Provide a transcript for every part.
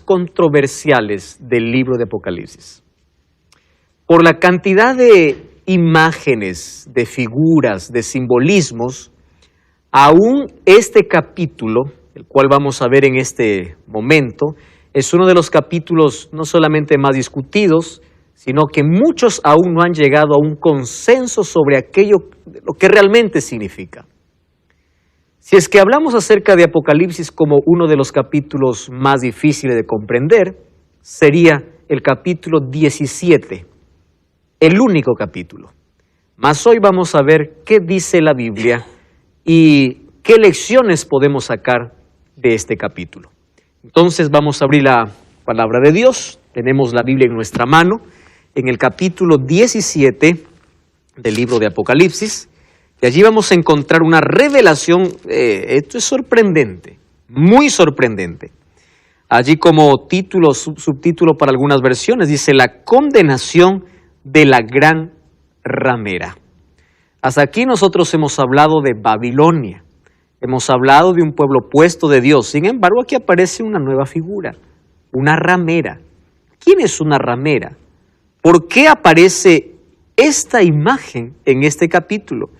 controversiales del libro de Apocalipsis. Por la cantidad de imágenes, de figuras, de simbolismos, aún este capítulo, el cual vamos a ver en este momento, es uno de los capítulos no solamente más discutidos, sino que muchos aún no han llegado a un consenso sobre aquello, lo que realmente significa. Si es que hablamos acerca de Apocalipsis como uno de los capítulos más difíciles de comprender, sería el capítulo 17, el único capítulo. Mas hoy vamos a ver qué dice la Biblia y qué lecciones podemos sacar de este capítulo. Entonces vamos a abrir la palabra de Dios. Tenemos la Biblia en nuestra mano, en el capítulo 17 del libro de Apocalipsis. Y allí vamos a encontrar una revelación, esto es sorprendente, muy sorprendente. Allí como título, subtítulo para algunas versiones, dice la condenación de la gran ramera. Hasta aquí nosotros hemos hablado de Babilonia. Hemos hablado de un pueblo puesto de Dios. Sin embargo, aquí aparece una nueva figura, una ramera. ¿Quién es una ramera? ¿Por qué aparece esta imagen en este capítulo?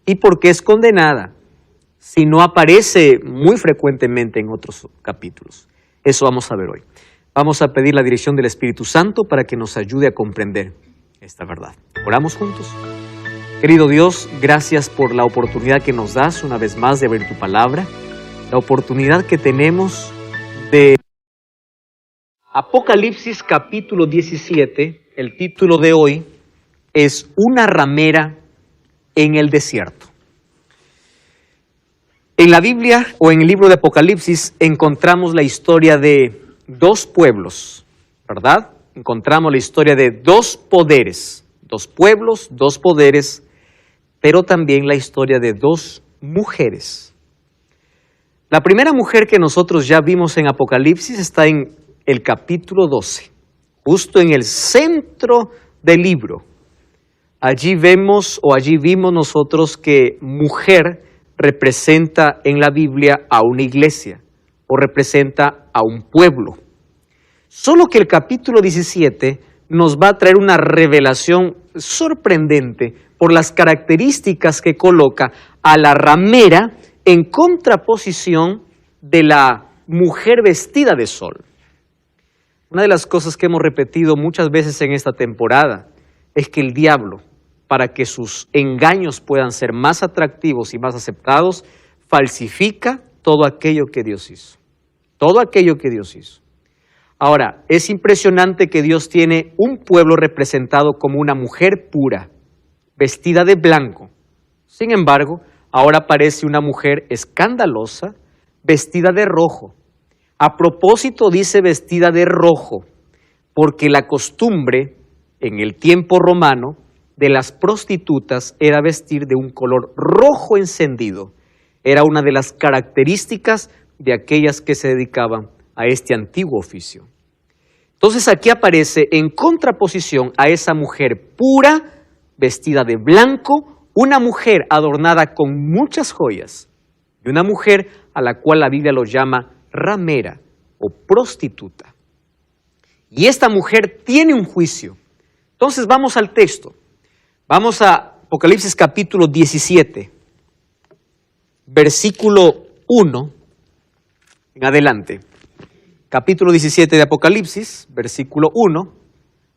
¿Y por qué es condenada? Si no aparece muy frecuentemente en otros capítulos. Eso vamos a ver hoy. Vamos a pedir la dirección del Espíritu Santo para que nos ayude a comprender esta verdad. Oramos juntos. Querido Dios, gracias por la oportunidad que nos das una vez más de ver tu palabra, la oportunidad que tenemos de Apocalipsis capítulo 17, el título de hoy es Una ramera en el desierto. En la Biblia o en el libro de Apocalipsis encontramos la historia de dos pueblos, ¿verdad? Encontramos la historia de dos poderes, dos pueblos, dos poderes, pero también la historia de dos mujeres. La primera mujer que nosotros ya vimos en Apocalipsis está en el capítulo 12, justo en el centro del libro. Allí vimos nosotros que mujer representa en la Biblia a una iglesia o representa a un pueblo. Solo que el capítulo 17 nos va a traer una revelación sorprendente por las características que coloca a la ramera en contraposición de la mujer vestida de sol. Una de las cosas que hemos repetido muchas veces en esta temporada es que el diablo, para que sus engaños puedan ser más atractivos y más aceptados, falsifica todo aquello que Dios hizo. Todo aquello que Dios hizo. Ahora, es impresionante que Dios tiene un pueblo representado como una mujer pura, vestida de blanco. Sin embargo, ahora aparece una mujer escandalosa, vestida de rojo. A propósito dice vestida de rojo, porque la costumbre en el tiempo romano de las prostitutas era vestir de un color rojo encendido. Era una de las características de aquellas que se dedicaban a este antiguo oficio. Entonces aquí aparece en contraposición a esa mujer pura, vestida de blanco, una mujer adornada con muchas joyas y una mujer a la cual la Biblia lo llama ramera o prostituta. Y esta mujer tiene un juicio. Entonces vamos al texto. Vamos a Apocalipsis capítulo 17, versículo 1 en adelante. Capítulo 17 de Apocalipsis, versículo 1.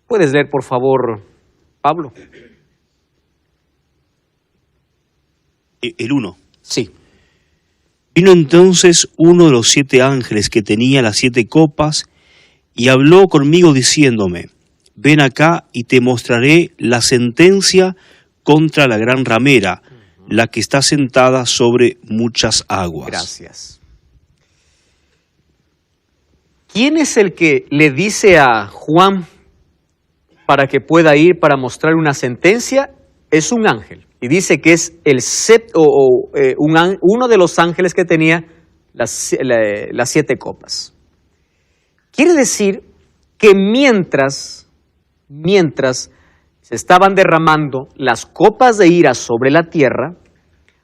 ¿Puedes leer, por favor, Pablo? El 1. Sí. Vino entonces uno de los 7 ángeles que tenía las 7 copas y habló conmigo diciéndome: ven acá y te mostraré la sentencia contra la gran ramera, la que está sentada sobre muchas aguas. Gracias. ¿Quién es el que le dice a Juan para que pueda ir para mostrar una sentencia? Es un ángel. Y dice que es uno de los ángeles que tenía las 7 copas. Quiere decir que mientras se estaban derramando las copas de ira sobre la tierra,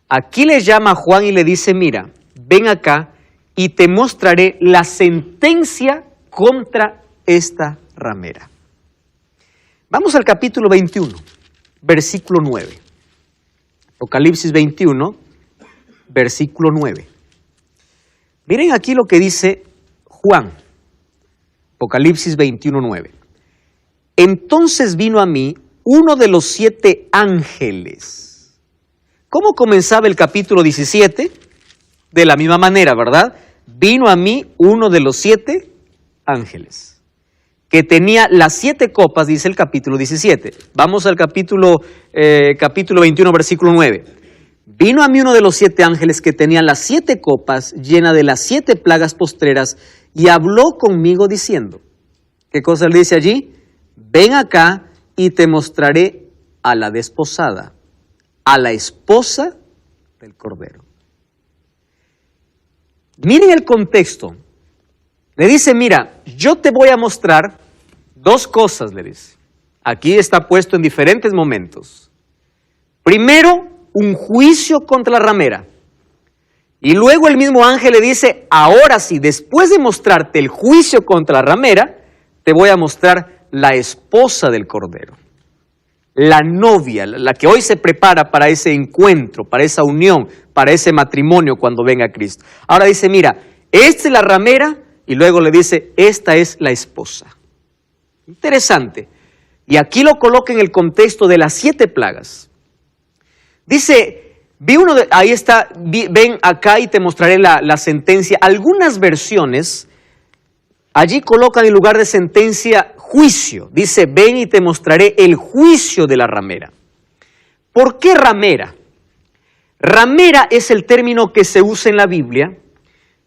aquí le llama a Juan y le dice: mira, ven acá y te mostraré la sentencia contra esta ramera. Vamos al capítulo 21, versículo 9. Apocalipsis 21, versículo 9. Miren aquí lo que dice Juan. Apocalipsis 21, 9. Entonces vino a mí uno de los 7 ángeles. ¿Cómo comenzaba el capítulo 17? De la misma manera, ¿verdad? Vino a mí uno de los 7 ángeles, que tenía las 7 copas, dice el capítulo 17. Vamos al capítulo 21, versículo 9. Vino a mí uno de los 7 ángeles que tenía las 7 copas llenas de las 7 plagas postreras y habló conmigo diciendo, ¿qué cosa le dice allí? Ven acá y te mostraré a la desposada, a la esposa del Cordero. Miren el contexto. Le dice, mira, yo te voy a mostrar 2 cosas, le dice. Aquí está puesto en diferentes momentos. Primero, un juicio contra la ramera. Y luego el mismo ángel le dice, ahora sí, después de mostrarte el juicio contra la ramera, te voy a mostrar la esposa del Cordero. La novia, la que hoy se prepara para ese encuentro, para esa unión, para ese matrimonio cuando venga Cristo. Ahora dice, mira, esta es la ramera, y luego le dice, esta es la esposa. Interesante. Y aquí lo coloca en el contexto de las 7 plagas. Dice, ahí está, ven acá y te mostraré la sentencia. Algunas versiones allí colocan en lugar de sentencia juicio. Dice, ven y te mostraré el juicio de la ramera. ¿Por qué ramera? Ramera es el término que se usa en la Biblia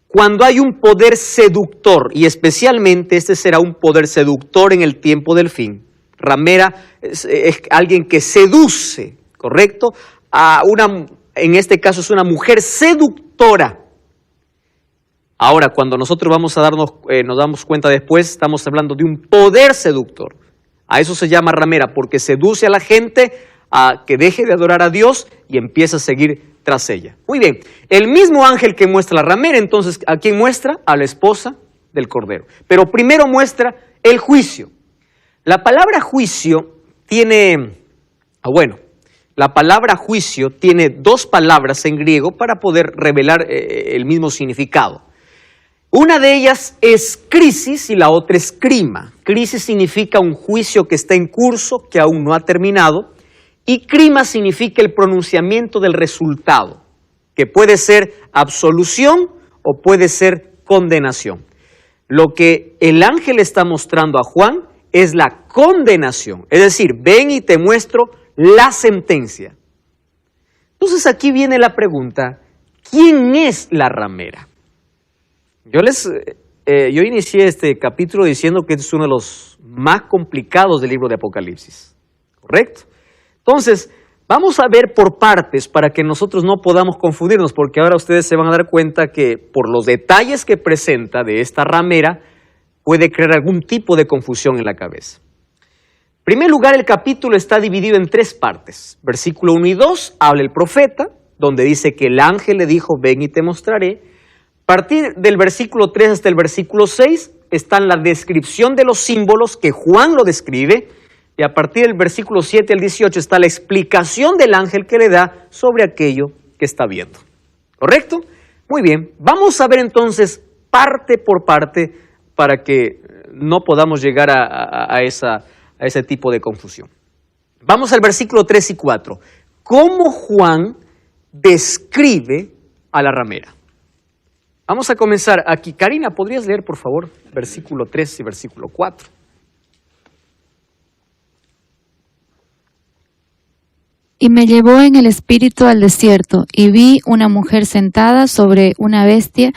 cuando hay un poder seductor, y especialmente este será un poder seductor en el tiempo del fin. Ramera es alguien que seduce, ¿correcto? En este caso es una mujer seductora. Ahora, cuando nosotros vamos a nos damos cuenta después, estamos hablando de un poder seductor. A eso se llama ramera, porque seduce a la gente a que deje de adorar a Dios y empieza a seguir tras ella. Muy bien, el mismo ángel que muestra la ramera, entonces, ¿a quién muestra? A la esposa del Cordero. Pero primero muestra el juicio. La palabra juicio tiene, la palabra juicio tiene 2 palabras en griego para poder revelar el mismo significado. Una de ellas es crisis y la otra es crima. Crisis significa un juicio que está en curso, que aún no ha terminado, y crima significa el pronunciamiento del resultado, que puede ser absolución o puede ser condenación. Lo que el ángel está mostrando a Juan es la condenación, es decir, ven y te muestro la sentencia. Entonces aquí viene la pregunta, ¿quién es la ramera? Yo inicié este capítulo diciendo que es uno de los más complicados del libro de Apocalipsis, ¿correcto? Entonces, vamos a ver por partes para que nosotros no podamos confundirnos, porque ahora ustedes se van a dar cuenta que por los detalles que presenta de esta ramera, puede crear algún tipo de confusión en la cabeza. En primer lugar, el capítulo está dividido en 3 partes. Versículo 1 y 2, habla el profeta, donde dice que el ángel le dijo, ven y te mostraré. A partir del versículo 3 hasta el versículo 6 está la descripción de los símbolos que Juan lo describe, y a partir del versículo 7 al 18 está la explicación del ángel que le da sobre aquello que está viendo. ¿Correcto? Muy bien, vamos a ver entonces parte por parte para que no podamos llegar a ese tipo de confusión. Vamos al versículo 3 y 4. ¿Cómo Juan describe a la ramera? Vamos a comenzar aquí. Karina, ¿podrías leer, por favor, versículo 3 y versículo 4? Y me llevó en el espíritu al desierto, y vi una mujer sentada sobre una bestia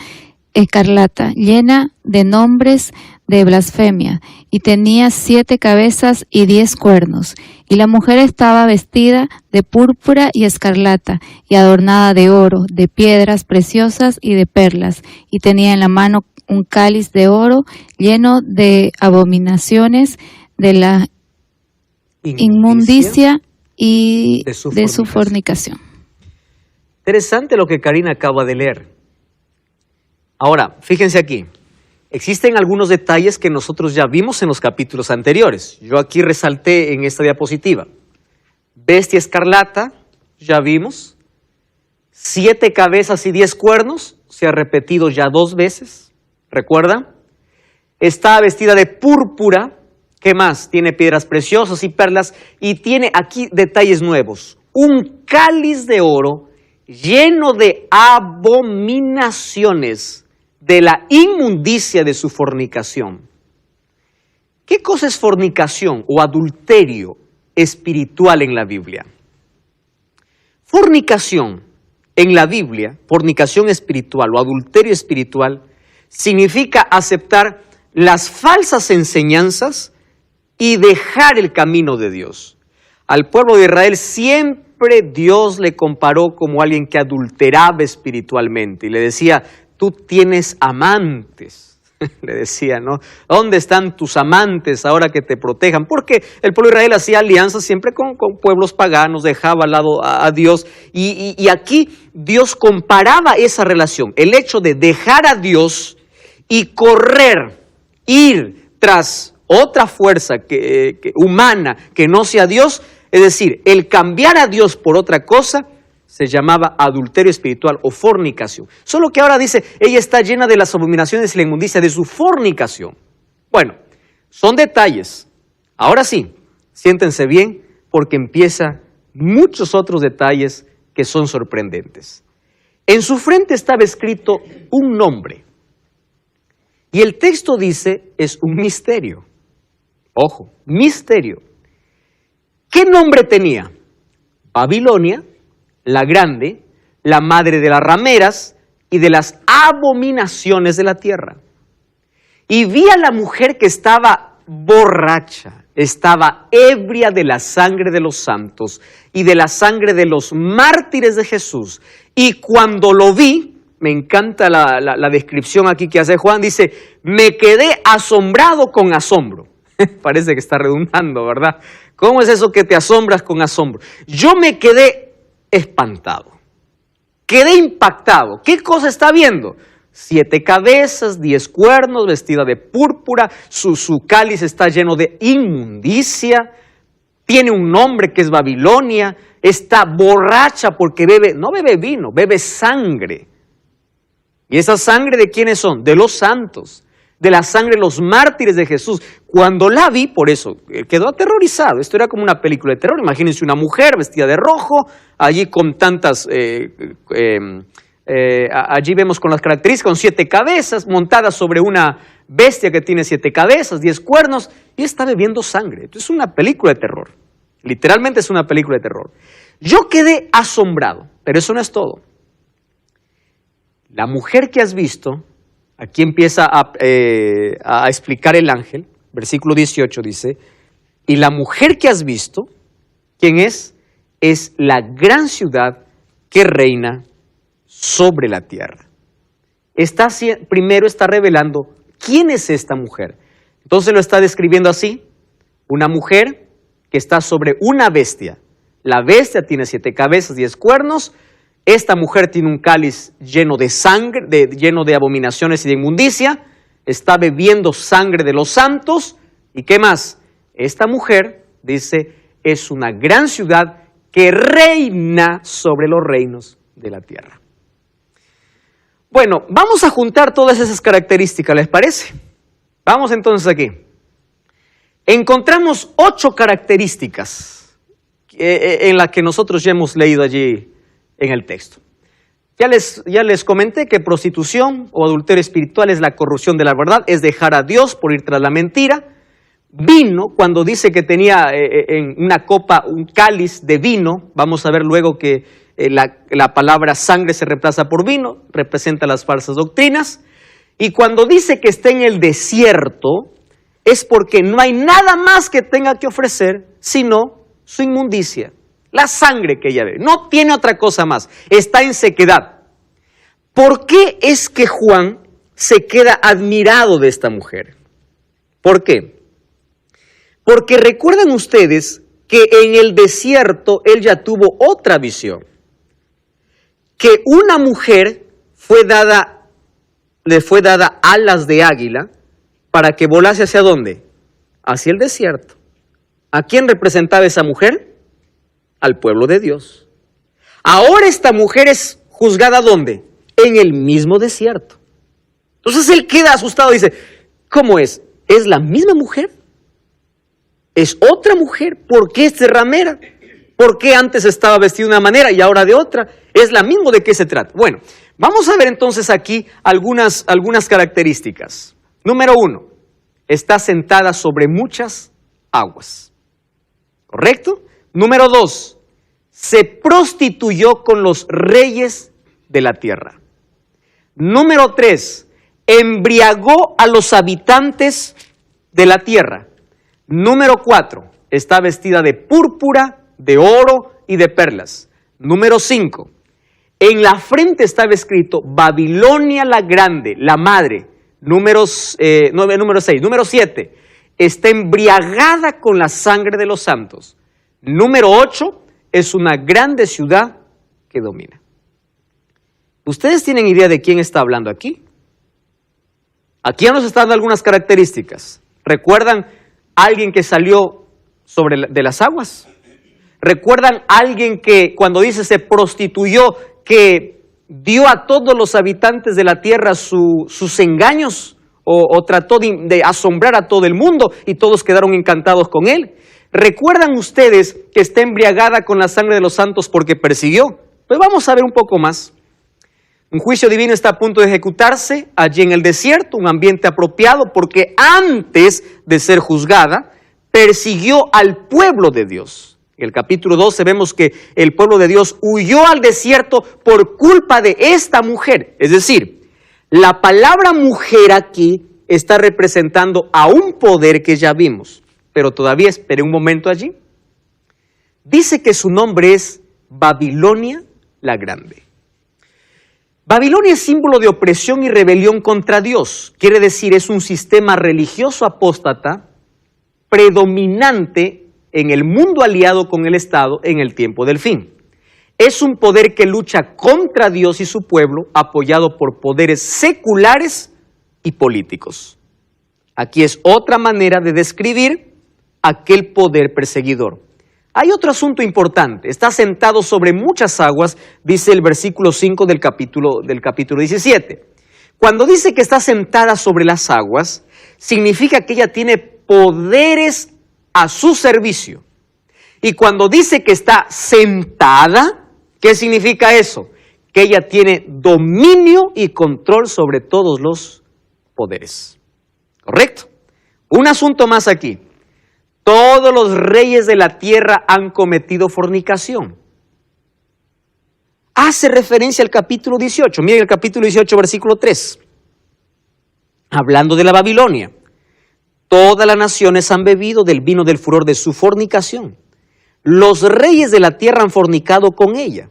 escarlata, llena de nombres de blasfemia, y tenía 7 cabezas y 10 cuernos. Y la mujer estaba vestida de púrpura y escarlata, y adornada de oro, de piedras preciosas y de perlas, y tenía en la mano un cáliz de oro lleno de abominaciones de la inmundicia y de su fornicación. Interesante lo que Karina acaba de leer. Ahora, fíjense aquí. Existen algunos detalles que nosotros ya vimos en los capítulos anteriores. Yo aquí resalté en esta diapositiva. Bestia escarlata, ya vimos. 7 cabezas y 10 cuernos, se ha repetido ya 2 veces. ¿Recuerdan? Está vestida de púrpura. ¿Qué más? Tiene piedras preciosas y perlas. Y tiene aquí detalles nuevos. Un cáliz de oro lleno de abominaciones de la inmundicia de su fornicación. ¿Qué cosa es fornicación o adulterio espiritual en la Biblia? Fornicación en la Biblia, fornicación espiritual o adulterio espiritual, significa aceptar las falsas enseñanzas y dejar el camino de Dios. Al pueblo de Israel siempre Dios le comparó como alguien que adulteraba espiritualmente y le decía, tú tienes amantes, le decía, ¿no? ¿Dónde están tus amantes ahora que te protejan? Porque el pueblo de Israel hacía alianzas siempre con pueblos paganos, dejaba al lado a Dios y aquí Dios comparaba esa relación, el hecho de dejar a Dios y correr, ir tras otra fuerza humana que no sea Dios. Es decir, el cambiar a Dios por otra cosa se llamaba adulterio espiritual o fornicación. Solo que ahora dice, ella está llena de las abominaciones y la inmundicia de su fornicación. Bueno, son detalles. Ahora sí, siéntense bien porque empieza muchos otros detalles que son sorprendentes. En su frente estaba escrito un nombre. Y el texto dice, es un misterio. Ojo, misterio. ¿Qué nombre tenía? Babilonia, la grande, la madre de las rameras y de las abominaciones de la tierra. Y vi a la mujer que estaba borracha, estaba ebria de la sangre de los santos y de la sangre de los mártires de Jesús. Y cuando lo vi, me encanta la descripción aquí que hace Juan, dice, me quedé asombrado con asombro. Parece que está redundando, ¿verdad? ¿Cómo es eso que te asombras con asombro? Yo me quedé espantado, quedé impactado. ¿Qué cosa está viendo? 7 cabezas, 10 cuernos, vestida de púrpura, su cáliz está lleno de inmundicia, tiene un nombre que es Babilonia, está borracha porque no bebe vino, bebe sangre. ¿Y esa sangre de quiénes son? De los santos, de la sangre de los mártires de Jesús. Cuando la vi, por eso, quedó aterrorizado. Esto era como una película de terror. Imagínense una mujer vestida de rojo, allí con tantas, allí vemos con las características, con 7 cabezas, montada sobre una bestia que tiene 7 cabezas, 10 cuernos, y está bebiendo sangre. Esto es una película de terror. Literalmente es una película de terror. Yo quedé asombrado, pero eso no es todo. La mujer que has visto, aquí empieza a explicar el ángel, versículo 18 dice, y la mujer que has visto, ¿quién es? Es la gran ciudad que reina sobre la tierra. Primero está revelando quién es esta mujer. Entonces lo está describiendo así, una mujer que está sobre una bestia. La bestia tiene 7 cabezas, 10 cuernos. Esta mujer tiene un cáliz lleno de sangre, lleno de abominaciones y de inmundicia. Está bebiendo sangre de los santos. ¿Y qué más? Esta mujer, dice, es una gran ciudad que reina sobre los reinos de la tierra. Bueno, vamos a juntar todas esas características, ¿les parece? Vamos entonces aquí. Encontramos 8 características en las que nosotros ya hemos leído allí en el texto. Ya les comenté que prostitución o adulterio espiritual es la corrupción de la verdad, es dejar a Dios por ir tras la mentira. Vino, cuando dice que tenía en una copa un cáliz de vino, vamos a ver luego que la palabra sangre se reemplaza por vino, representa las falsas doctrinas. Y cuando dice que está en el desierto, es porque no hay nada más que tenga que ofrecer, sino su inmundicia. La sangre que ella bebe, no tiene otra cosa más, está en sequedad. ¿Por qué es que Juan se queda admirado de esta mujer? ¿Por qué? Porque recuerdan ustedes que en el desierto él ya tuvo otra visión, que una mujer fue dada le fue dada alas de águila para que volase ¿hacia dónde? Hacia el desierto. ¿A quién representaba esa mujer? Al pueblo de Dios. Ahora esta mujer es juzgada ¿dónde? En el mismo desierto. Entonces él queda asustado y dice, ¿cómo es? ¿Es la misma mujer? ¿Es otra mujer? ¿Por qué es ramera? ¿Por qué antes estaba vestida de una manera y ahora de otra? ¿Es la misma? ¿De qué se trata? Bueno, vamos a ver entonces aquí algunas características. Número 1, está sentada sobre muchas aguas. ¿Correcto? Número 2, se prostituyó con los reyes de la tierra. Número 3, embriagó a los habitantes de la tierra. Número 4, está vestida de púrpura, de oro y de perlas. Número 5, en la frente estaba escrito Babilonia la Grande, la Madre. Número 6. Número 7, está embriagada con la sangre de los santos. Número 8, es una grande ciudad que domina. ¿Ustedes tienen idea de quién está hablando aquí? Aquí ya nos están dando algunas características. ¿Recuerdan alguien que salió de las aguas? ¿Recuerdan alguien que cuando dice se prostituyó, que dio a todos los habitantes de la tierra sus engaños o trató de asombrar a todo el mundo y todos quedaron encantados con él? ¿Recuerdan ustedes que está embriagada con la sangre de los santos porque persiguió? Pues vamos a ver un poco más. Un juicio divino está a punto de ejecutarse allí en el desierto, un ambiente apropiado porque antes de ser juzgada, persiguió al pueblo de Dios. En el capítulo 12 vemos que el pueblo de Dios huyó al desierto por culpa de esta mujer. Es decir, la palabra mujer aquí está representando a un poder que ya vimos. Pero todavía espere un momento allí. Dice que su nombre es Babilonia la Grande. Babilonia es símbolo de opresión y rebelión contra Dios. Quiere decir, es un sistema religioso apóstata predominante en el mundo aliado con el Estado en el tiempo del fin. Es un poder que lucha contra Dios y su pueblo, apoyado por poderes seculares y políticos. Aquí es otra manera de describir aquel poder perseguidor. Hay otro asunto importante. Está sentado sobre muchas aguas, dice el versículo 5 del capítulo 17. Cuando dice que está sentada sobre las aguas, significa que ella tiene poderes a su servicio. Y cuando dice que está sentada, ¿qué significa eso? Que ella tiene dominio y control sobre todos los poderes. ¿Correcto? Un asunto más aquí. Todos los reyes de la tierra han cometido fornicación. Hace referencia al capítulo 18. Miren el capítulo 18, versículo 3. Hablando de la Babilonia. Todas las naciones han bebido del vino del furor de su fornicación. Los reyes de la tierra han fornicado con ella.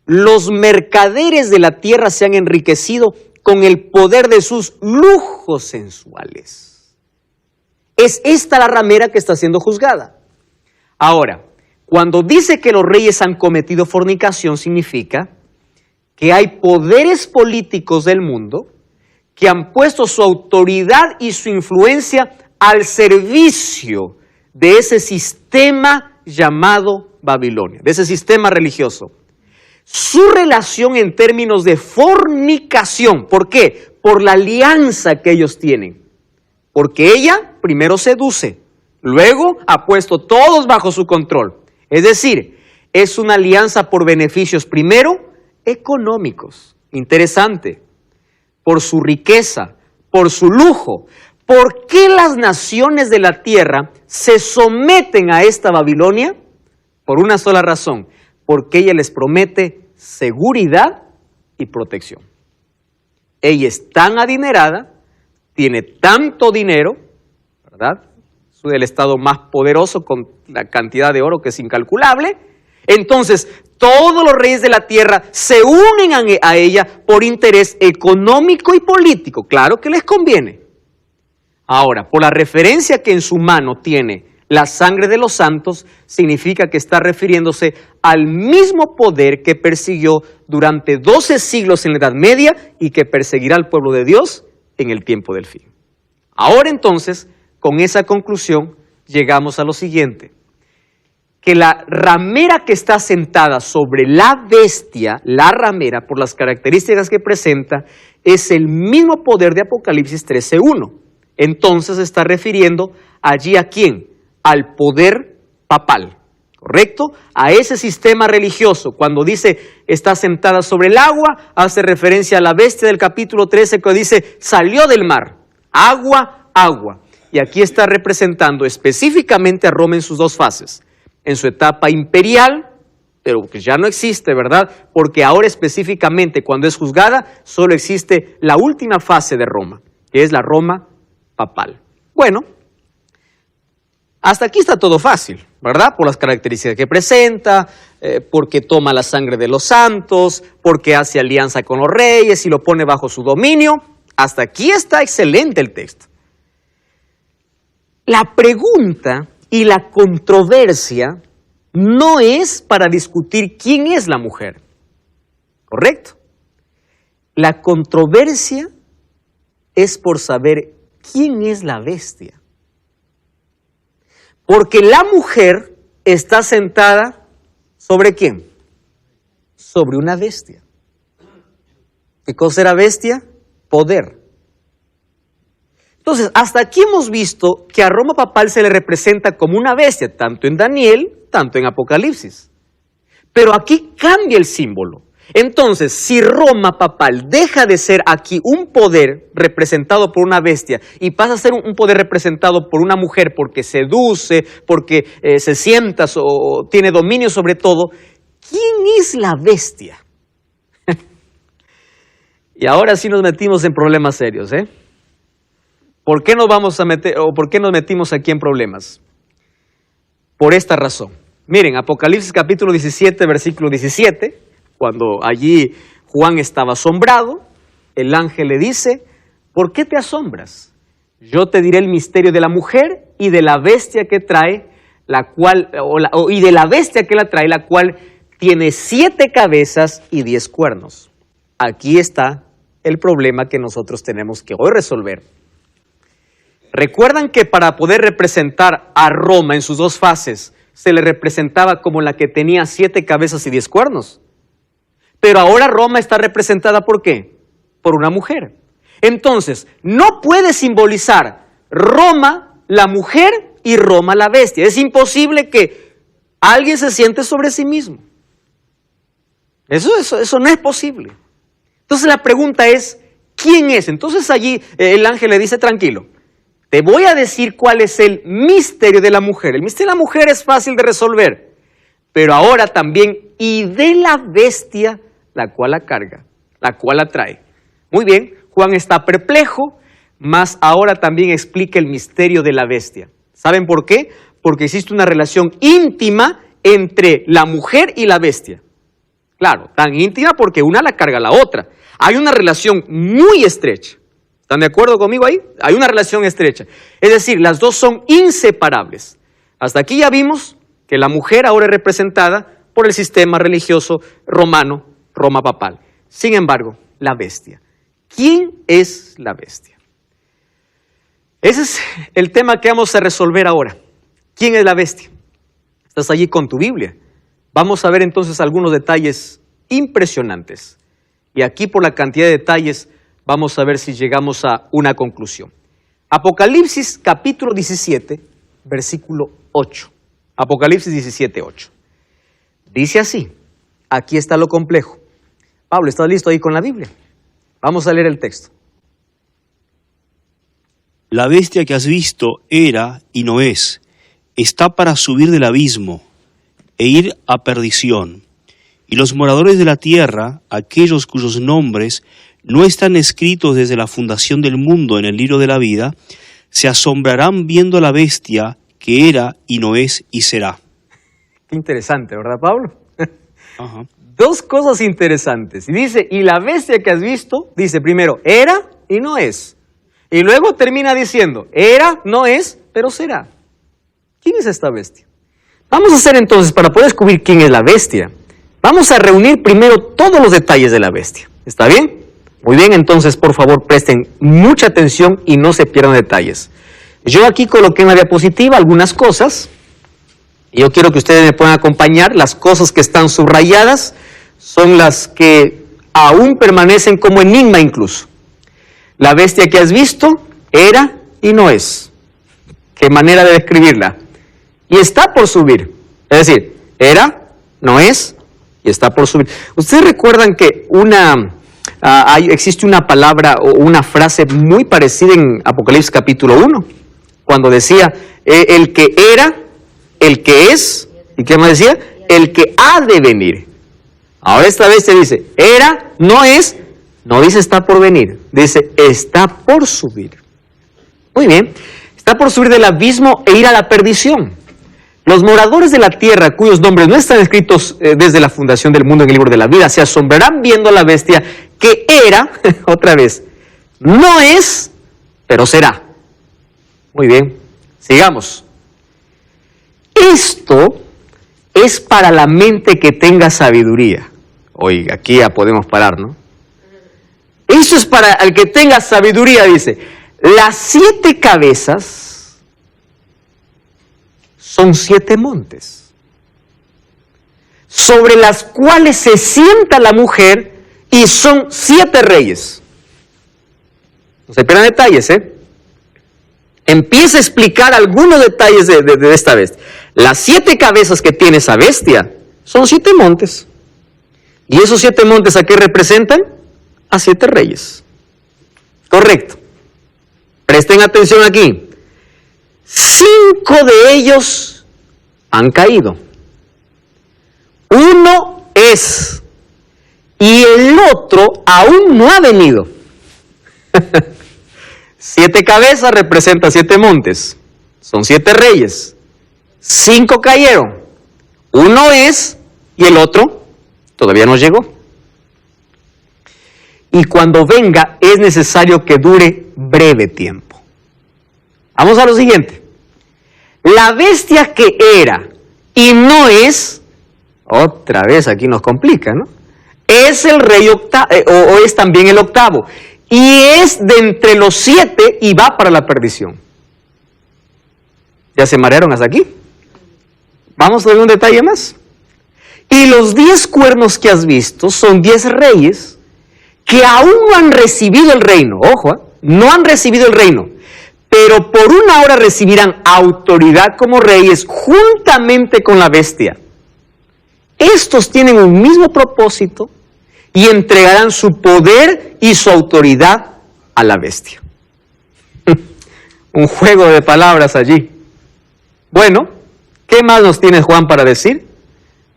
Los mercaderes de la tierra se han enriquecido con el poder de sus lujos sensuales. Es esta la ramera que está siendo juzgada. Ahora, cuando dice que los reyes han cometido fornicación, significa que hay poderes políticos del mundo que han puesto su autoridad y su influencia al servicio de ese sistema llamado Babilonia, de ese sistema religioso. Su relación en términos de fornicación, ¿por qué? Por la alianza que ellos tienen. Porque ella primero seduce, luego ha puesto todos bajo su control. Es decir, es una alianza por beneficios, primero, económicos. Interesante. Por su riqueza, por su lujo. ¿Por qué las naciones de la tierra se someten a esta Babilonia? Por una sola razón. Porque ella les promete seguridad y protección. Ella es tan adinerada, tiene tanto dinero, ¿verdad? Es el estado más poderoso con la cantidad de oro que es incalculable. Entonces, todos los reyes de la tierra se unen a ella por interés económico y político. Claro que les conviene. Ahora, por la referencia que en su mano tiene La sangre de los santos significa que está refiriéndose al mismo poder que persiguió durante 12 siglos en la Edad Media y que perseguirá al pueblo de Dios en el tiempo del fin. Ahora entonces, con esa conclusión, llegamos a lo siguiente, que la ramera que está sentada sobre la bestia, la ramera, por las características que presenta, es el mismo poder de Apocalipsis 13:1. Entonces está refiriendo allí ¿a quién? Al poder papal, ¿correcto? A ese sistema religioso. Cuando dice está sentada sobre el agua, hace referencia a la bestia del capítulo 13 que dice salió del mar, agua, agua. Y aquí está representando específicamente a Roma en sus dos fases. En su etapa imperial, pero que ya no existe, ¿verdad? Porque ahora específicamente cuando es juzgada, solo existe la última fase de Roma, que es la Roma papal. Bueno, hasta aquí está todo fácil, ¿verdad? Por las características que presenta, porque toma la sangre de los santos, porque hace alianza con los reyes y lo pone bajo su dominio. Hasta aquí está excelente el texto. La pregunta y la controversia no es para discutir quién es la mujer, ¿correcto? La controversia es por saber quién es la bestia. Porque la mujer está sentada ¿sobre quién? Sobre una bestia. ¿Qué cosa era bestia? Poder. Entonces, hasta aquí hemos visto que a Roma papal se le representa como una bestia, tanto en Daniel, tanto en Apocalipsis. Pero aquí cambia el símbolo. Entonces, si Roma papal deja de ser aquí un poder representado por una bestia y pasa a ser un poder representado por una mujer porque seduce, porque se sienta o tiene dominio sobre todo, ¿quién es la bestia? Y ahora sí nos metimos en problemas serios, ¿eh? ¿Por qué nos vamos a meter, o por qué nos metimos aquí en problemas? Por esta razón. Miren, Apocalipsis capítulo 17, versículo 17, cuando allí Juan estaba asombrado, el ángel le dice, ¿por qué te asombras? Yo te diré el misterio de la mujer y de la bestia que trae, la cual tiene 7 cabezas y 10 cuernos. Aquí está el problema que nosotros tenemos que hoy resolver. ¿Recuerdan que para poder representar a Roma en sus dos fases, se le representaba como la que tenía 7 cabezas y 10 cuernos? Pero ahora Roma está representada ¿por qué? Por una mujer. Entonces, no puede simbolizar Roma la mujer y Roma la bestia. Es imposible que alguien se siente sobre sí mismo. Eso no es posible. Entonces la pregunta es, ¿quién es? Entonces allí el ángel le dice, tranquilo, te voy a decir cuál es el misterio de la mujer. El misterio de la mujer es fácil de resolver, pero ahora también, y de la bestia, la cual la carga, la cual la trae. Muy bien, Juan está perplejo, mas ahora también explica el misterio de la bestia. ¿Saben por qué? Porque existe una relación íntima entre la mujer y la bestia. Claro, tan íntima porque una la carga a la otra. Hay una relación muy estrecha. ¿Están de acuerdo conmigo ahí? Hay una relación estrecha. Es decir, las dos son inseparables. Hasta aquí ya vimos que la mujer ahora es representada por el sistema religioso romano, Roma papal. Sin embargo, la bestia. ¿Quién es la bestia? Ese es el tema que vamos a resolver ahora. ¿Quién es la bestia? Estás allí con tu Biblia. Vamos a ver entonces algunos detalles impresionantes. Y aquí por la cantidad de detalles vamos a ver si llegamos a una conclusión. Apocalipsis capítulo 17, versículo 8. Apocalipsis 17, 8. Dice así, aquí está lo complejo. Pablo, ¿estás listo ahí con la Biblia? Vamos a leer el texto. La bestia que has visto era y no es, está para subir del abismo e ir a perdición. Y los moradores de la tierra, aquellos cuyos nombres no están escritos desde la fundación del mundo en el libro de la vida, se asombrarán viendo a la bestia que era y no es y será. Qué interesante, ¿verdad, Pablo? Ajá. Dos cosas interesantes. Y dice, y la bestia que has visto, dice primero, era y no es. Y luego termina diciendo, era, no es, pero será. ¿Quién es esta bestia? Vamos a hacer entonces, para poder descubrir quién es la bestia, vamos a reunir primero todos los detalles de la bestia. ¿Está bien? Muy bien, entonces por favor presten mucha atención y no se pierdan detalles. Yo aquí coloqué en la diapositiva algunas cosas y yo quiero que ustedes me puedan acompañar. Las cosas que están subrayadas son las que aún permanecen como enigma incluso. La bestia que has visto era y no es. ¿Qué manera de describirla? Y está por subir. Es decir, era, no es y está por subir. ¿Ustedes recuerdan que existe una palabra o una frase muy parecida en Apocalipsis capítulo 1? Cuando decía, el que era, el que es, ¿y qué más decía? El que ha de venir. Ahora esta vez se dice, era, no es, no dice está por venir, dice está por subir. Muy bien, está por subir del abismo e ir a la perdición. Los moradores de la tierra, cuyos nombres no están escritos desde la fundación del mundo en el libro de la vida, se asombrarán viendo a la bestia que era, otra vez, no es, pero será. Muy bien, sigamos. Esto es para la mente que tenga sabiduría. Oiga, aquí ya podemos parar, ¿no? Eso es para el que tenga sabiduría, dice. Las 7 cabezas son 7 montes, sobre las cuales se sienta la mujer, y son 7 reyes. No se pierdan detalles, Empieza a explicar algunos detalles de esta bestia. Las 7 cabezas que tiene esa bestia son 7 montes. ¿Y esos 7 montes a qué representan? A 7 reyes. Correcto. Presten atención aquí. 5 de ellos han caído. 1 es. Y el otro aún no ha venido. 7 cabezas representan 7 montes. Son 7 reyes. 5 cayeron. 1 es y el otro todavía no llegó. Y cuando venga es necesario que dure breve tiempo. Vamos a lo siguiente. La bestia que era y no es, otra vez aquí nos complica, ¿no? Es el rey octavo, o es también el octavo. Y es de entre los 7 y va para la perdición. ¿Ya se marearon hasta aquí? Vamos a ver un detalle más. Y los 10 cuernos que has visto son 10 reyes que aún no han recibido el reino. Ojo, no han recibido el reino. Pero por una hora recibirán autoridad como reyes juntamente con la bestia. Estos tienen un mismo propósito y entregarán su poder y su autoridad a la bestia. Un juego de palabras allí. Bueno, ¿qué más nos tiene Juan para decir?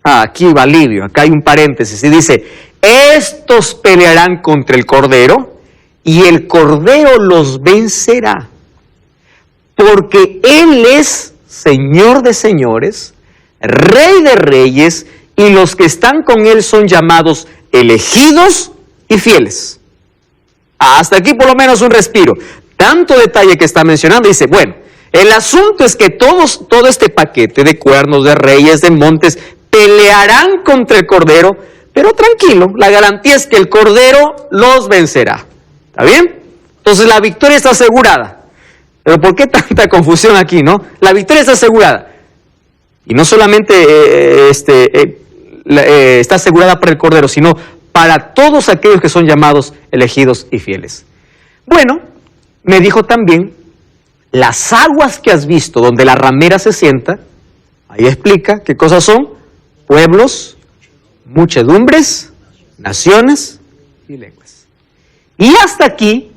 Aquí va alivio, acá hay un paréntesis y dice, estos pelearán contra el Cordero y el Cordero los vencerá, porque Él es Señor de señores, Rey de reyes, y los que están con Él son llamados elegidos y fieles. Hasta aquí por lo menos un respiro. Tanto detalle que está mencionando, dice, bueno, el asunto es que todo este paquete de cuernos, de reyes, de montes, pelearán contra el Cordero, pero tranquilo, la garantía es que el Cordero los vencerá. ¿Está bien? Entonces la victoria está asegurada. Pero ¿por qué tanta confusión aquí, no? La victoria está asegurada. Y no solamente está asegurada para el Cordero, sino para todos aquellos que son llamados elegidos y fieles. Bueno, me dijo también, las aguas que has visto donde la ramera se sienta, ahí explica qué cosas son: pueblos, muchedumbres, naciones y lenguas. Y hasta aquí,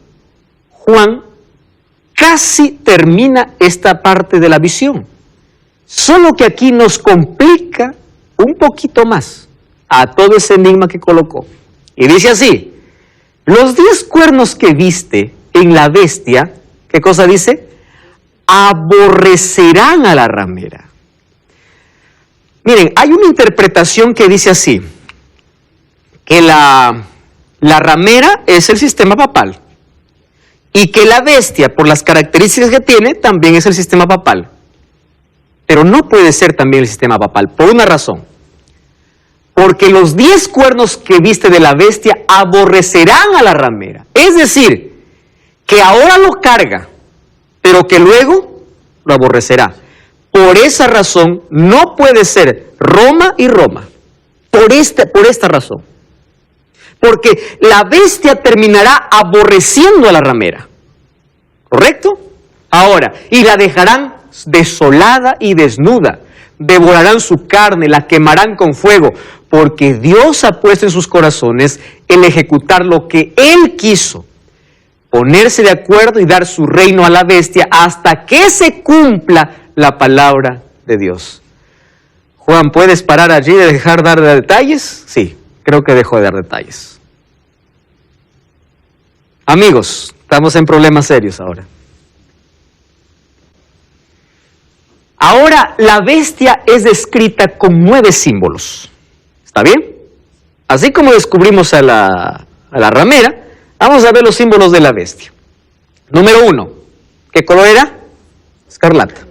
Juan casi termina esta parte de la visión. Solo que aquí nos complica un poquito más a todo ese enigma que colocó. Y dice así, los 10 cuernos que viste en la bestia, ¿qué cosa dice? Aborrecerán a la ramera. Miren, hay una interpretación que dice así, que la ramera es el sistema papal y que la bestia, por las características que tiene, también es el sistema papal. pero no puede ser también el sistema papal, por una razón. Porque los 10 cuernos que viste de la bestia aborrecerán a la ramera. Es decir, que ahora lo carga, pero que luego lo aborrecerá. Por esa razón, no puede ser Roma y Roma. Por esta razón. Porque la bestia terminará aborreciendo a la ramera. ¿Correcto? Ahora, y la dejarán desolada y desnuda. Devorarán su carne, la quemarán con fuego, porque Dios ha puesto en sus corazones el ejecutar lo que Él quiso, ponerse de acuerdo y dar su reino a la bestia hasta que se cumpla la palabra de Dios. Juan, ¿puedes parar allí y dejar de dar detalles? Sí, creo que dejó de dar detalles. Amigos, estamos en problemas serios ahora. Ahora la bestia es descrita con 9 símbolos. ¿Está bien? Así como descubrimos a la ramera, vamos a ver los símbolos de la bestia. Número 1, ¿qué color era? Escarlata.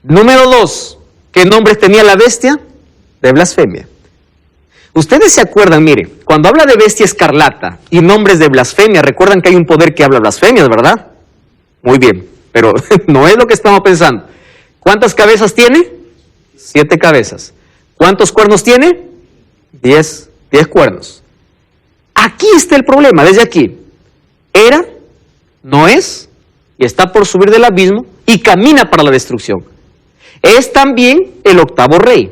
Número 2, ¿qué nombres tenía la bestia? De blasfemia. Ustedes se acuerdan, mire, cuando habla de bestia escarlata y nombres de blasfemia, recuerdan que hay un poder que habla blasfemias, ¿verdad? Muy bien, pero no es lo que estamos pensando. ¿Cuántas cabezas tiene? 7 cabezas. ¿Cuántos cuernos tiene? 10 cuernos. Aquí está el problema, desde aquí. Era, no es, y está por subir del abismo y camina para la destrucción. Es también el 8º rey.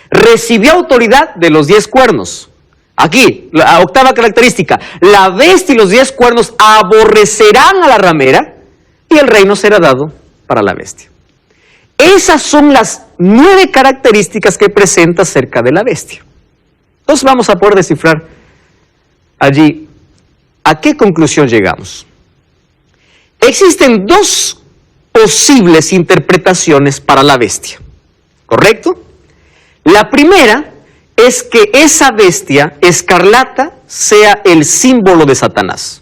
Recibió autoridad de los 10 cuernos. Aquí, la 8ª característica. La bestia y los 10 cuernos aborrecerán a la ramera y el reino será dado para la bestia. Esas son las 9 características que presenta acerca de la bestia. Entonces vamos a poder descifrar allí a qué conclusión llegamos. Existen 2 posibles interpretaciones para la bestia, ¿correcto? La primera es que esa bestia escarlata sea el símbolo de Satanás.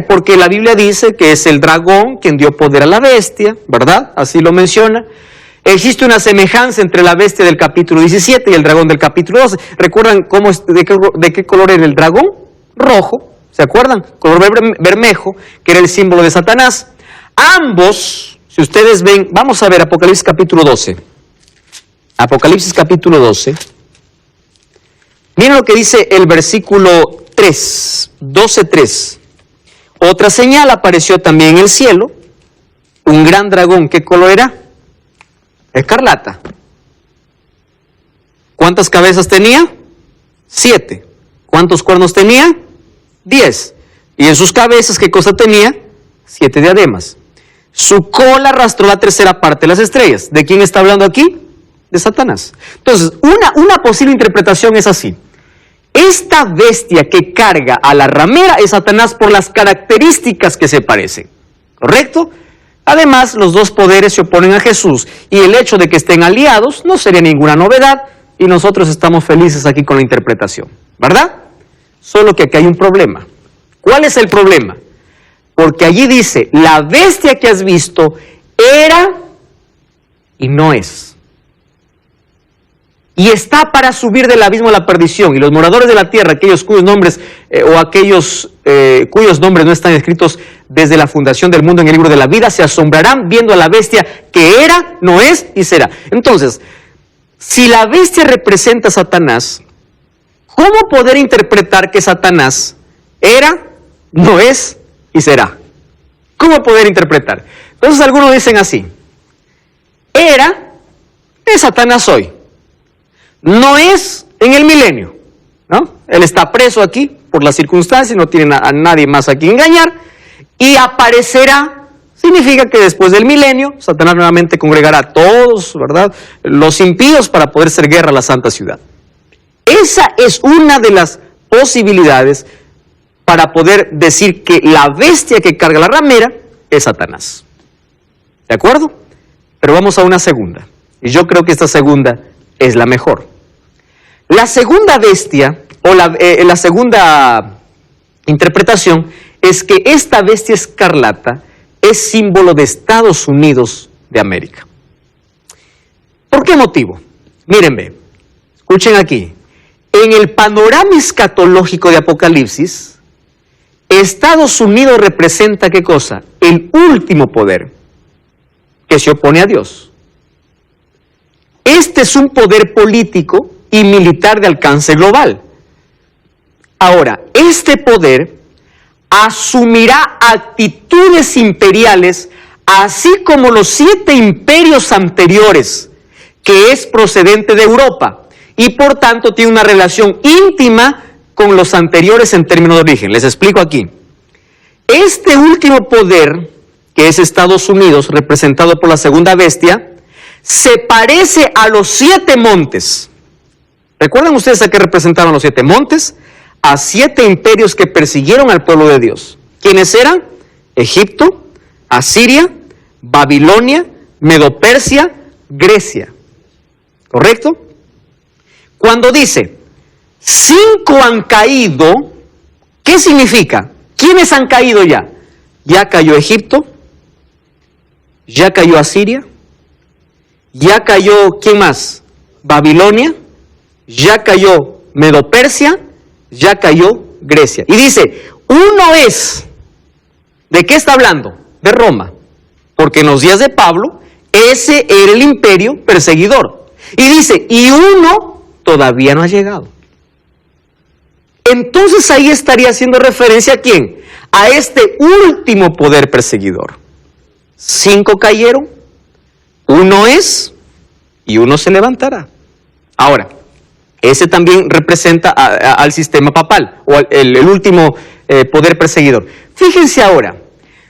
Porque la Biblia dice que es el dragón quien dio poder a la bestia, ¿verdad? Así lo menciona. Existe una semejanza entre la bestia del capítulo 17 y el dragón del capítulo 12. ¿Recuerdan de qué color era el dragón? Rojo, ¿se acuerdan? Color bermejo, que era el símbolo de Satanás. Ambos, si ustedes ven, vamos a ver Apocalipsis capítulo 12. Apocalipsis capítulo 12. Miren lo que dice el versículo 3, 12:3. Otra señal apareció también en el cielo, un gran dragón. ¿Qué color era? Escarlata. ¿Cuántas cabezas tenía? 7. ¿Cuántos cuernos tenía? 10. Y en sus cabezas, ¿qué cosa tenía? 7 diademas. Su cola arrastró la 3ª parte de las estrellas. ¿De quién está hablando aquí? De Satanás. Entonces, una posible interpretación es así. Esta bestia que carga a la ramera es Satanás por las características que se parecen. ¿Correcto? Además, los 2 poderes se oponen a Jesús y el hecho de que estén aliados no sería ninguna novedad y nosotros estamos felices aquí con la interpretación. ¿Verdad? Solo que aquí hay un problema. ¿Cuál es el problema? Porque allí dice, la bestia que has visto era y no es. Y está para subir del abismo a la perdición. Y los moradores de la tierra, aquellos cuyos nombres cuyos nombres no están escritos desde la fundación del mundo en el libro de la vida, se asombrarán viendo a la bestia que era, no es y será. Entonces, si la bestia representa a Satanás, ¿cómo poder interpretar que Satanás era, no es y será? ¿Cómo poder interpretar? Entonces algunos dicen así, era es Satanás hoy. No es en el milenio, ¿no? Él está preso aquí por las circunstancias, no tiene a nadie más a quien engañar, y aparecerá, significa que después del milenio, Satanás nuevamente congregará a todos, ¿verdad?, los impíos para poder hacer guerra a la santa ciudad. Esa es una de las posibilidades para poder decir que la bestia que carga la ramera es Satanás. ¿De acuerdo? Pero vamos a una segunda, y yo creo que esta segunda es la mejor. La segunda bestia, o la segunda interpretación, es que esta bestia escarlata es símbolo de Estados Unidos de América. ¿Por qué motivo? Mírenme, escuchen aquí. En el panorama escatológico de Apocalipsis, Estados Unidos representa ¿qué cosa? El último poder que se opone a Dios. Este es un poder político y militar de alcance global. Ahora, este poder asumirá actitudes imperiales, así como los 7 imperios anteriores, que es procedente de Europa, y por tanto tiene una relación íntima con los anteriores en términos de origen. Les explico aquí. Este último poder, que es Estados Unidos, representado por la segunda bestia, se parece a los 7 montes. ¿Recuerdan ustedes a qué representaron los 7 montes? A 7 imperios que persiguieron al pueblo de Dios. ¿Quiénes eran? Egipto, Asiria, Babilonia, Medo-Persia, Grecia. ¿Correcto? Cuando dice 5 han caído, ¿qué significa? ¿Quiénes han caído ya? Ya cayó Egipto, ya cayó Asiria, ya cayó, ¿quién más? Babilonia, ya cayó Medo-Persia, ya cayó Grecia. Y dice, uno es, ¿de qué está hablando? De Roma. Porque en los días de Pablo, ese era el imperio perseguidor. Y dice, y uno todavía no ha llegado. Entonces ahí estaría haciendo referencia a ¿quién? A este último poder perseguidor. 5 cayeron, uno es, y uno se levantará. Ahora, ese también representa al sistema papal, o el último poder perseguidor. Fíjense ahora,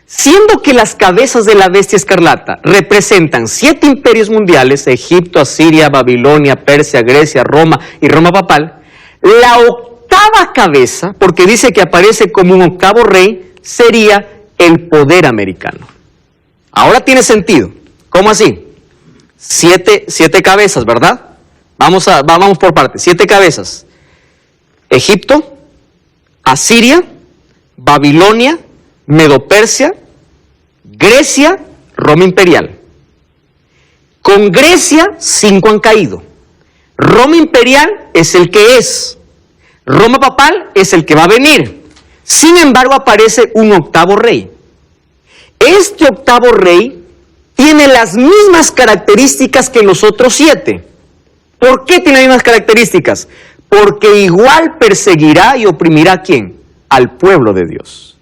siendo que las cabezas de la bestia escarlata representan 7 imperios mundiales, Egipto, Asiria, Babilonia, Persia, Grecia, Roma y Roma papal, la octava cabeza, porque dice que aparece como un octavo rey, sería el poder americano. Ahora tiene sentido. ¿Cómo así? 7 cabezas, ¿verdad? Vamos por partes. 7 cabezas. Egipto, Asiria, Babilonia, Medo-Persia, Grecia, Roma imperial. Con Grecia, 5 han caído. Roma imperial es el que es. Roma papal es el que va a venir. Sin embargo, aparece un octavo rey. Este octavo rey tiene las mismas características que los otros 7. ¿Por qué tiene las mismas características? Porque igual perseguirá y oprimirá ¿a quién? Al pueblo de Dios.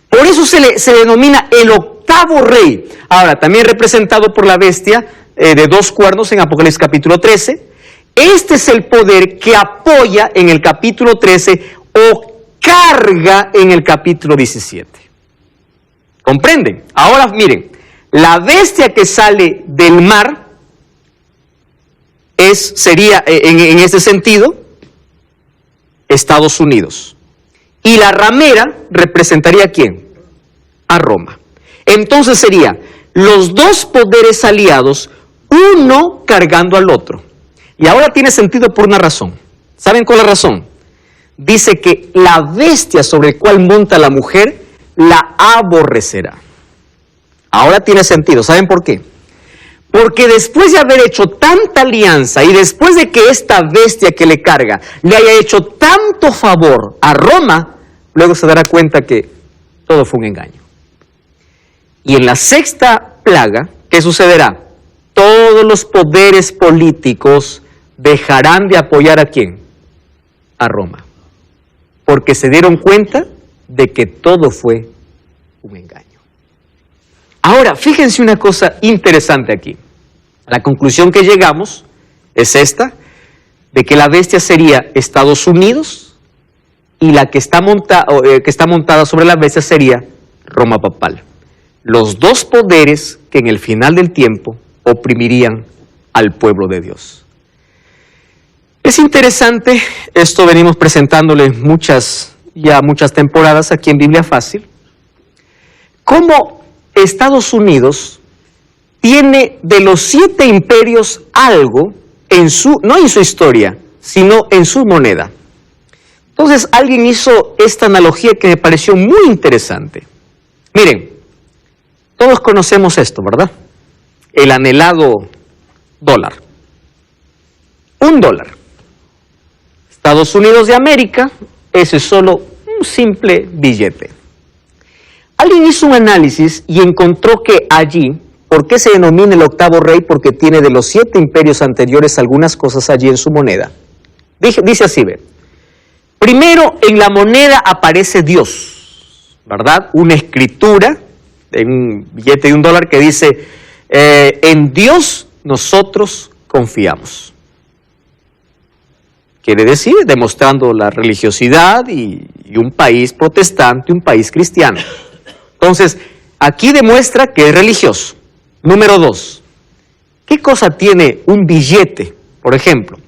Por eso se le denomina el octavo rey. Ahora, también representado por la bestia de 2 cuernos en Apocalipsis capítulo 13. Este es el poder que apoya en el capítulo 13 o carga en el capítulo 17. ¿Comprenden? Ahora miren, la bestia que sale del mar sería en este sentido Estados Unidos. Y la ramera representaría ¿a quién? A Roma. Entonces sería los 2 poderes aliados, uno cargando al otro. Y ahora tiene sentido por una razón. ¿Saben cuál es la razón? Dice que la bestia sobre el cual monta la mujer la aborrecerá. Ahora tiene sentido. ¿Saben por qué? Porque después de haber hecho tanta alianza y después de que esta bestia que le carga le haya hecho tanto favor a Roma, luego se dará cuenta que todo fue un engaño. Y en la 6ª plaga, ¿qué sucederá? Todos los poderes políticos dejarán de apoyar ¿a quién? A Roma. Porque se dieron cuenta de que todo fue un engaño. Ahora, fíjense una cosa interesante aquí. La conclusión que llegamos es esta, de que la bestia sería Estados Unidos y la que está montada sobre la bestia sería Roma papal. Los 2 poderes que en el final del tiempo oprimirían al pueblo de Dios. Es interesante, esto venimos presentándole muchas temporadas aquí en Biblia Fácil, cómo Estados Unidos tiene de los 7 imperios algo no en su historia, sino en su moneda. Entonces alguien hizo esta analogía que me pareció muy interesante. Miren, todos conocemos esto, ¿verdad? El anhelado dólar. $1. Estados Unidos de América, ese es solo un simple billete. Alguien hizo un análisis y encontró que allí, ¿por qué se denomina el octavo rey? Porque tiene de los 7 imperios anteriores algunas cosas allí en su moneda. Dice así, ve. Primero, en la moneda aparece Dios, ¿verdad? Una escritura en un billete de $1 que dice, en Dios nosotros confiamos. Quiere decir, demostrando la religiosidad y un país protestante, un país cristiano. Entonces, aquí demuestra que es religioso. Número 2, ¿qué cosa tiene un billete? Por ejemplo,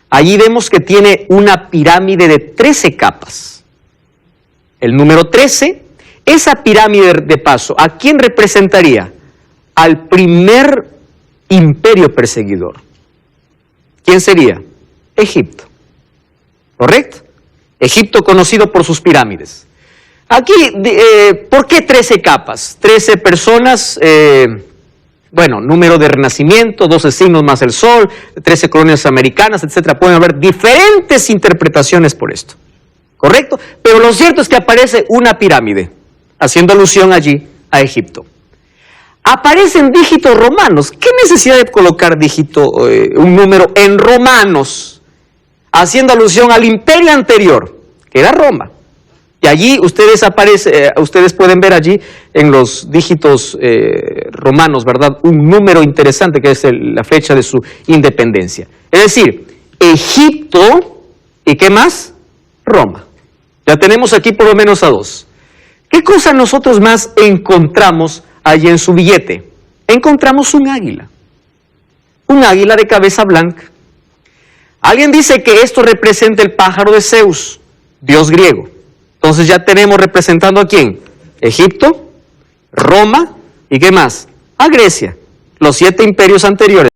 allí vemos que tiene una pirámide de 13 capas. El número 13, esa pirámide de paso, ¿a quién representaría? Al primer imperio perseguidor. ¿Quién sería? Egipto. ¿Correcto? Egipto conocido por sus pirámides. Aquí, ¿por qué 13 capas? 13 personas, bueno, número de renacimiento, 12 signos más el sol, 13 colonias americanas, etcétera. Pueden haber diferentes interpretaciones por esto. ¿Correcto? Pero lo cierto es que aparece una pirámide, haciendo alusión allí a Egipto. Aparecen dígitos romanos. ¿Qué necesidad de colocar un número en romanos? Haciendo alusión al imperio anterior, que era Roma. Y allí ustedes pueden ver allí en los dígitos romanos, ¿verdad? Un número interesante que es la fecha de su independencia. Es decir, Egipto, ¿y qué más? Roma. Ya tenemos aquí por lo menos a 2. ¿Qué cosa nosotros más encontramos allí en su billete? Encontramos un águila. Un águila de cabeza blanca. Alguien dice que esto representa el pájaro de Zeus, dios griego. Entonces ya tenemos representando a quién? Egipto, Roma y ¿qué más? A Grecia, los 7 imperios anteriores.